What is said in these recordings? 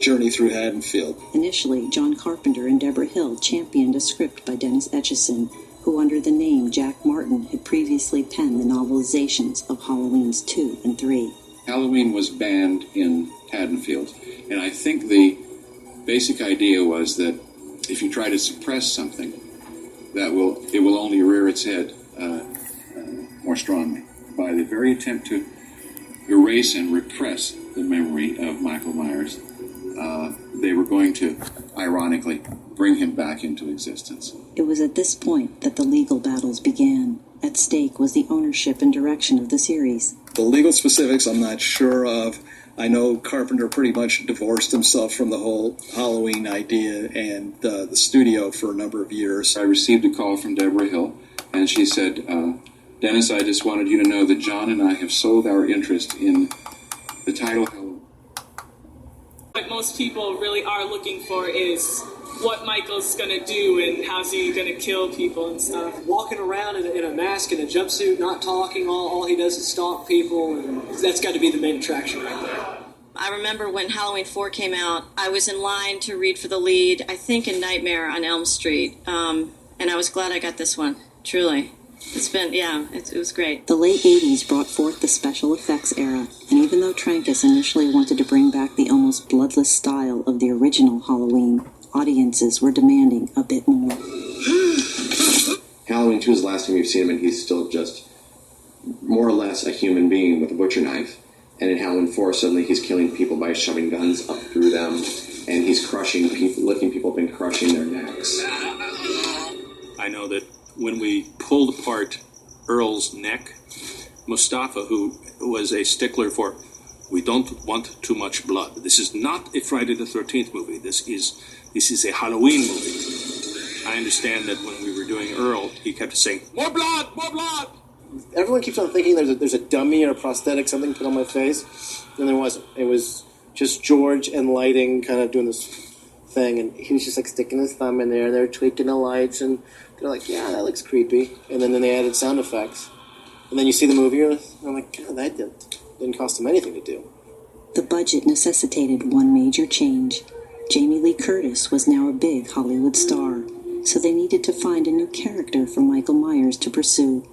Journey through Haddonfield. Initially, John Carpenter and Deborah Hill championed a script by Dennis Etchison, who under the name Jack Martin had previously penned the novelizations of Halloweens 2 and 3. Halloween was banned in Haddonfield, and I think the basic idea was that if you try to suppress something, it will only rear its head more strongly. By the very attempt to erase and repress the memory of Michael Myers, they were going to, ironically, bring him back into existence. It was at this point that the legal battles began. At stake was the ownership and direction of the series. The legal specifics I'm not sure of. I know Carpenter pretty much divorced himself from the whole Halloween idea and the studio for a number of years. I received a call from Deborah Hill, and she said, Dennis, I just wanted you to know that John and I have sold our interest in the title Halloween. What most people really are looking for is what Michael's going to do and how's he going to kill people and stuff. Walking around in a mask and a jumpsuit, not talking, all he does is stalk people, and that's got to be the main attraction right there. I remember when Halloween 4 came out, I was in line to read for the lead, I think in Nightmare on Elm Street, and I was glad I got this one, truly. It's been, it was great. The late 80s brought forth the special effects era, and even though Trankis initially wanted to bring back the almost bloodless style of the original Halloween, audiences were demanding a bit more. Halloween 2 is the last time you've seen him, and he's still just more or less a human being with a butcher knife. And in Halloween 4, suddenly he's killing people by shoving guns up through them, and he's crushing people, lifting people up and crushing their necks. I know that when we pulled apart Earl's neck, Mustafa, who was a stickler for, we don't want too much blood. This is not a Friday the 13th movie. This is a Halloween movie. I understand that when we were doing Earl, he kept saying, more blood, more blood! Everyone keeps on thinking there's a dummy or a prosthetic, something put on my face, and there wasn't. It was just George and lighting kind of doing this thing, and he was just like sticking his thumb in there, and they're tweaking the lights, and they're like, yeah, that looks creepy. And then they added sound effects. And then you see the movie, and I'm like, God, that didn't cost them anything to do. The budget necessitated one major change. Jamie Lee Curtis was now a big Hollywood star, so they needed to find a new character for Michael Myers to pursue.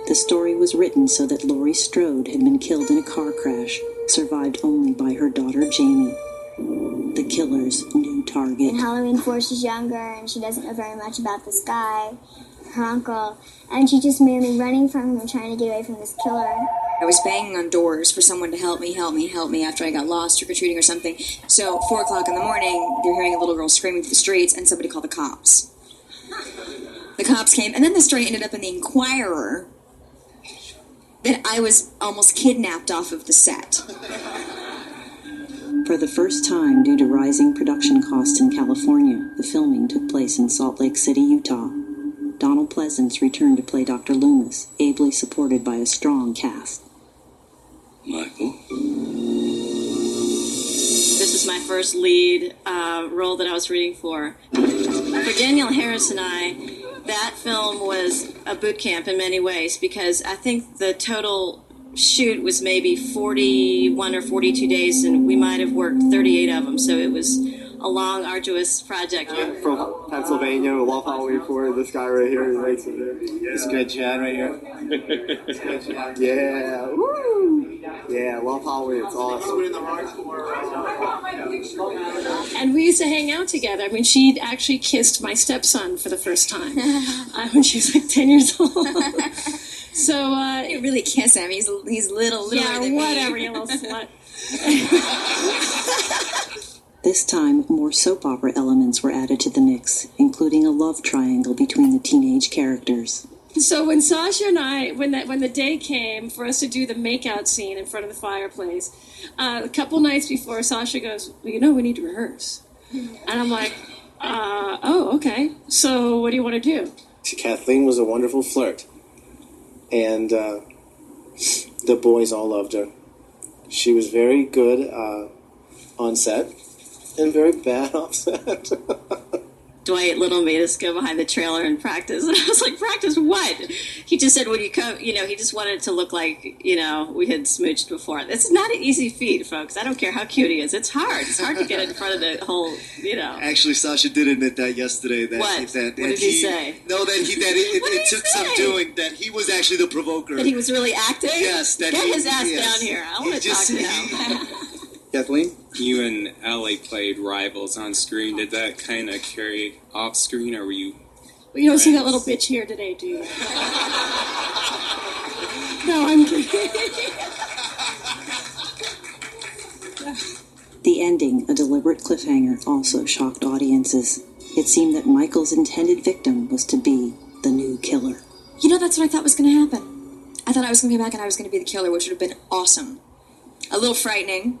The story was written so that Laurie Strode had been killed in a car crash, survived only by her daughter Jamie. The killer's new target. And Halloween 4, she's younger, and she doesn't know very much about this guy, her uncle, and she's just mainly running from him and trying to get away from this killer. I was banging on doors for someone to help me after I got lost trick-or-treating or something. So 4 o'clock in the morning, you're hearing a little girl screaming through the streets, and somebody called the cops. The cops came, and then the story ended up in the Inquirer that I was almost kidnapped off of the set. For the first time, due to rising production costs in California, the filming took place in Salt Lake City, Utah. Donald Pleasance returned to play Dr. Loomis, ably supported by a strong cast. Michael? This was my first lead role that I was reading for. For Danielle Harris and I, that film was a boot camp in many ways, because I think the total shoot was maybe 41 or 42 days, and we might have worked 38 of them, so it was a long, arduous project. From Pennsylvania, love Halloween 4, this guy right here, this good Chad right here. Yeah, woo! Yeah, love Halloween, it's awesome. And we used to hang out together. I mean, she actually kissed my stepson for the first time when she was like 10 years old. So, you really kiss him. He's little yeah, than whatever, me. you little slut. This time, more soap opera elements were added to the mix, including a love triangle between the teenage characters. So when Sasha and I, when the day came for us to do the makeout scene in front of the fireplace, a couple nights before, Sasha goes, well, we need to rehearse. And I'm like, oh, okay. So what do you want to do? Kathleen was a wonderful flirt. And the boys all loved her. She was very good on set and very bad off set. Dwight Little made us go behind the trailer and practice. And I was like, practice what? He just said, when you come, he just wanted it to look like, we had smooched before. It's not an easy feat, folks. I don't care how cute he is. It's hard. It's hard to get in front of the whole, Actually, Sasha did admit that yesterday. What did he say? No, it took some doing. That he was actually the provoker. That he was really acting? Yes. Get his ass down here. I want to talk to him. Kathleen? You and Ellie played rivals on screen. Did that kind of carry off screen, or were you... Well, you don't see that little bitch here today, do you? No, I'm kidding. The ending, a deliberate cliffhanger, also shocked audiences. It seemed that Michael's intended victim was to be the new killer. That's what I thought was going to happen. I thought I was going to come back and I was going to be the killer, which would have been awesome. A little frightening,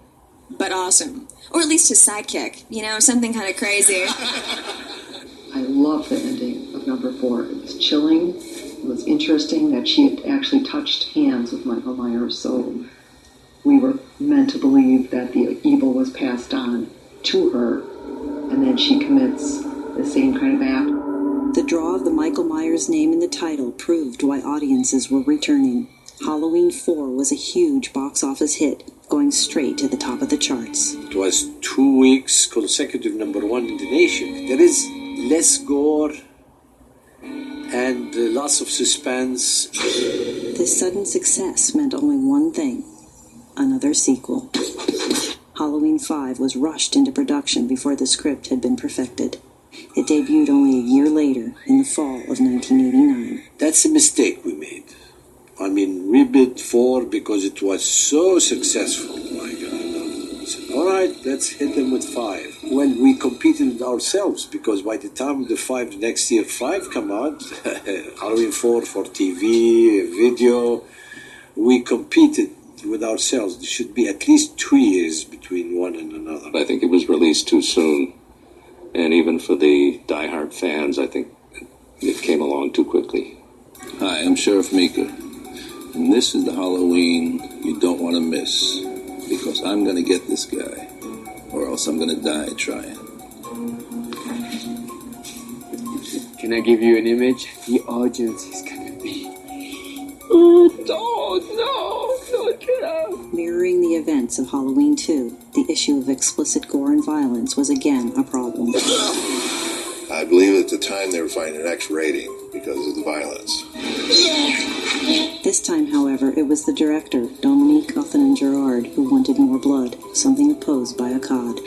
but awesome. Or at least his sidekick, something kind of crazy. I love the ending of number 4. It was chilling. It was interesting that she had actually touched hands with Michael Myers, so we were meant to believe that the evil was passed on to her, and then she commits the same kind of act. The draw of the Michael Myers name in the title proved why audiences were returning. Halloween 4 was a huge box office hit, going straight to the top of the charts. It was 2 weeks consecutive number 1 in the nation. There is less gore and lots of suspense. This sudden success meant only one thing: another sequel. Halloween 5 was rushed into production before the script had been perfected. It debuted only a year later, in the fall of 1989. That's a mistake we made. We bid 4 because it was so successful. My God. We said, all right, let's hit them with 5. Well, we competed with ourselves because by the time the next year 5 come out, Halloween 4 for TV, video, we competed with ourselves. There should be at least 2 years between one and another. I think it was released too soon. And even for the diehard fans, I think it came along too quickly. Hi, I'm Sheriff Meeker. And this is the Halloween you don't want to miss. Because I'm going to get this guy. Or else I'm going to die trying. Can I give you an image? The audience is going to be... Don't get out. Mirroring the events of Halloween 2, the issue of explicit gore and violence was again a problem. I believe at the time they were finding an X rating because of the violence. This time, however, it was the director, Dominique Othenin-Girard, who wanted more blood, something opposed by Akkad.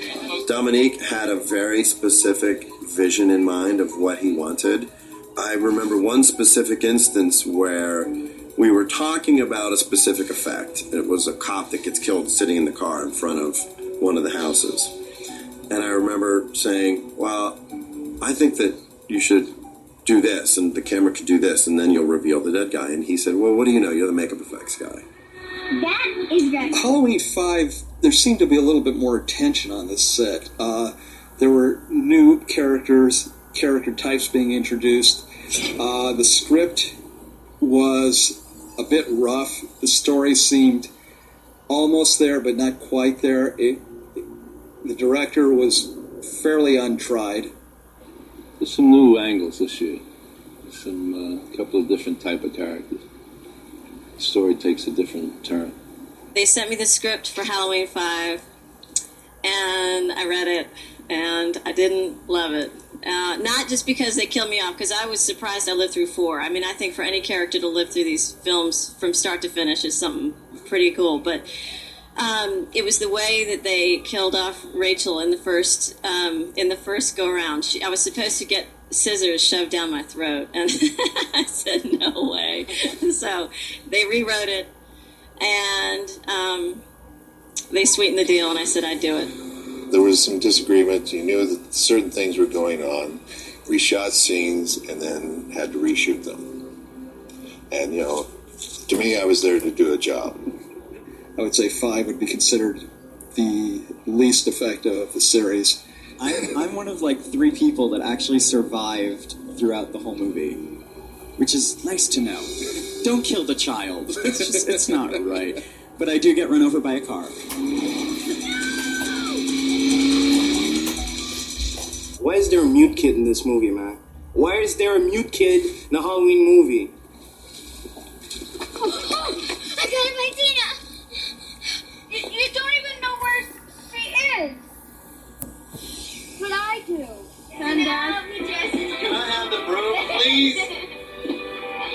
Dominique had a very specific vision in mind of what he wanted. I remember one specific instance where we were talking about a specific effect. It was a cop that gets killed sitting in the car in front of one of the houses. And I remember saying, well, I think that you should do this, and the camera could do this, and then you'll reveal the dead guy. And he said, well, what do you know? You're the makeup effects guy. That is right. Halloween 5, there seemed to be a little bit more attention on this set. There were new character types being introduced. The script was a bit rough. The story seemed almost there, but not quite there. The director was fairly untried. There's some new angles this year. Some couple of different type of characters. The story takes a different turn. They sent me the script for Halloween 5, and I read it, and I didn't love it. Not just because they killed me off, because I was surprised I lived through 4. I mean, I think for any character to live through these films from start to finish is something pretty cool, but it was the way that they killed off Rachel in the first go-around. I was supposed to get scissors shoved down my throat, and I said, no way. So they rewrote it, and they sweetened the deal, and I said I'd do it. There was some disagreement. You knew that certain things were going on. We shot scenes and then had to reshoot them. And, to me, I was there to do a job. I would say 5 would be considered the least effective of the series. I'm one of 3 people that actually survived throughout the whole movie, which is nice to know. Don't kill the child. It's not right. But I do get run over by a car. Why is is there a mute kid in this movie, man? Why is there a mute kid in a Halloween movie? I got it, my Tina! You don't even know where she is! But I do. Can I have the broom, please?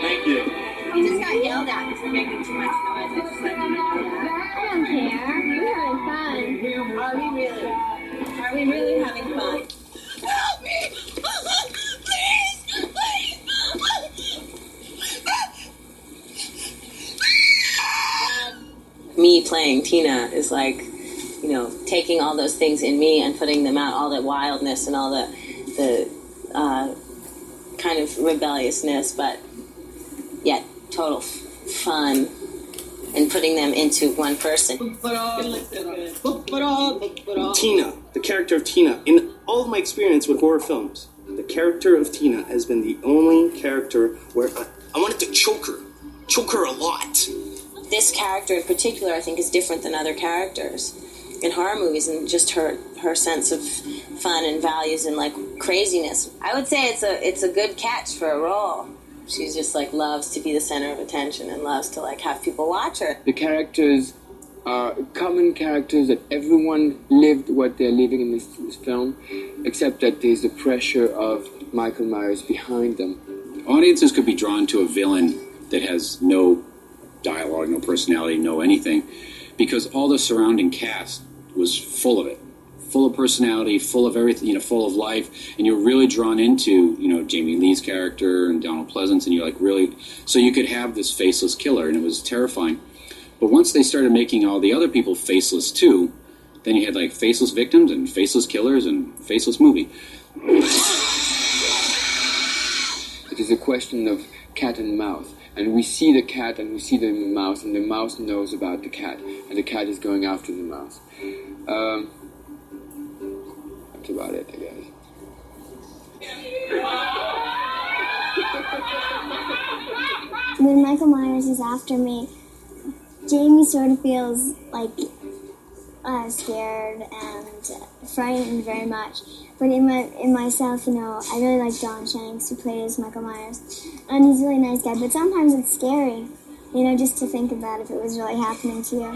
Thank you. We just got yelled at because we're making too much noise. I just let them know that. I don't care. We're having fun. Are we really? Are we really having fun? Help me! Please! Me playing Tina is like, you know, taking all those things in me and putting them out, all that wildness and all the kind of rebelliousness, but yet total fun, and putting them into one person. Tina, the character of Tina. In all of my experience with horror films, the character of Tina has been the only character where I wanted to choke her a lot. This character in particular, I think, is different than other characters in horror movies, and just her sense of fun and values and like craziness. I would say it's a good catch for a role. She's just like loves to be the center of attention and loves to like have people watch her. The characters are common characters that everyone lived what they're living in this film, except that there's the pressure of Michael Myers behind them. Audiences could be drawn to a villain that has no dialogue, no personality, no anything, because all the surrounding cast was full of it, full of personality, full of everything, you know, full of life, and you're really drawn into, you know, Jamie Lee's character and Donald Pleasance, and you're like really, so you could have this faceless killer, and it was terrifying. But once they started making all the other people faceless too, then you had like faceless victims and faceless killers and faceless movie. It is a question of cat and mouse. And we see the cat and we see the mouse, and the mouse knows about the cat, and the cat is going after the mouse. That's about it, I guess. When Michael Myers is after me, Jamie sort of feels like scared and frightened very much. But in myself, you know, I really like Don Shanks, who plays Michael Myers, and he's a really nice guy. But sometimes it's scary, you know, just to think about if it was really happening to you.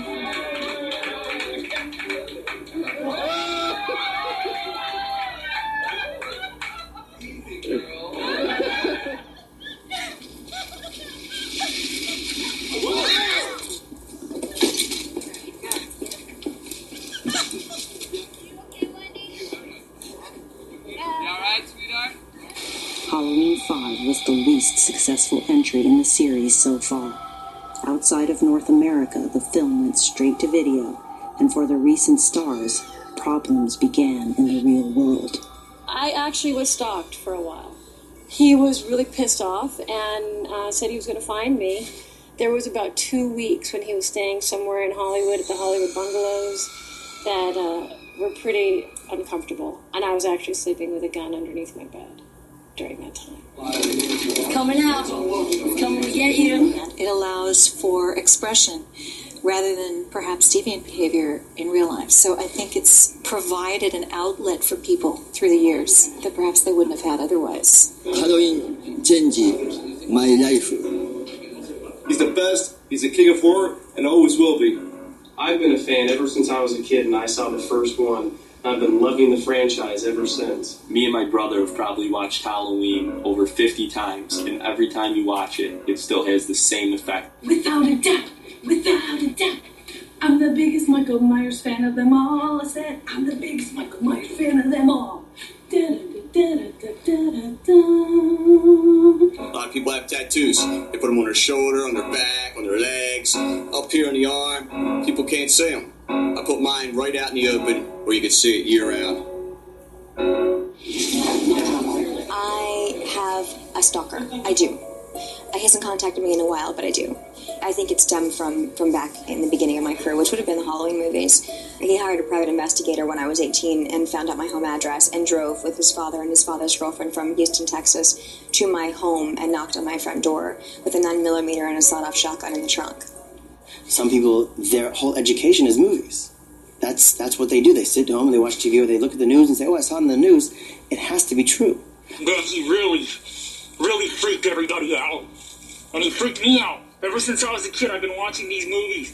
Halloween 5 was the least successful entry in the series so far. Outside of North America, the film went straight to video, and for the recent stars, problems began in the real world. I actually was stalked for a while. He was really pissed off and said he was going to find me. There was about 2 weeks when he was staying somewhere in Hollywood at the Hollywood Bungalows that were pretty uncomfortable, and I was actually sleeping with a gun underneath my bed during that time. Coming out. Coming to get you. It allows for expression rather than perhaps deviant behavior in real life. So I think it's provided an outlet for people through the years that perhaps they wouldn't have had otherwise. Halloween changed my life. He's the best, he's the king of horror, and always will be. I've been a fan ever since I was a kid and I saw the first one. I've been loving the franchise ever since. Me and my brother have probably watched Halloween over 50 times, and every time you watch it, it still has the same effect. Without a doubt, I'm the biggest Michael Myers fan of them all. I said, I'm the biggest Michael Myers fan of them all. A lot of people have tattoos. They put them on their shoulder, on their back, on their legs, up here on the arm. People can't see them. I put mine right out in the open where you can see it year-round. I have a stalker. I do. He hasn't contacted me in a while, but I do. I think it stemmed from back in the beginning of my career, which would have been the Halloween movies. He hired a private investigator when I was 18 and found out my home address and drove with his father and his father's girlfriend from Houston, Texas, to my home and knocked on my front door with a 9mm and a sawed-off shotgun in the trunk. Some people, their whole education is movies. that's what they do. They sit home and they watch TV or they look at the news and say, "Oh, I saw it in the news. It has to be true." Man, he really freaked everybody out. And he freaked me out. Ever since I was a kid, I've been watching these movies.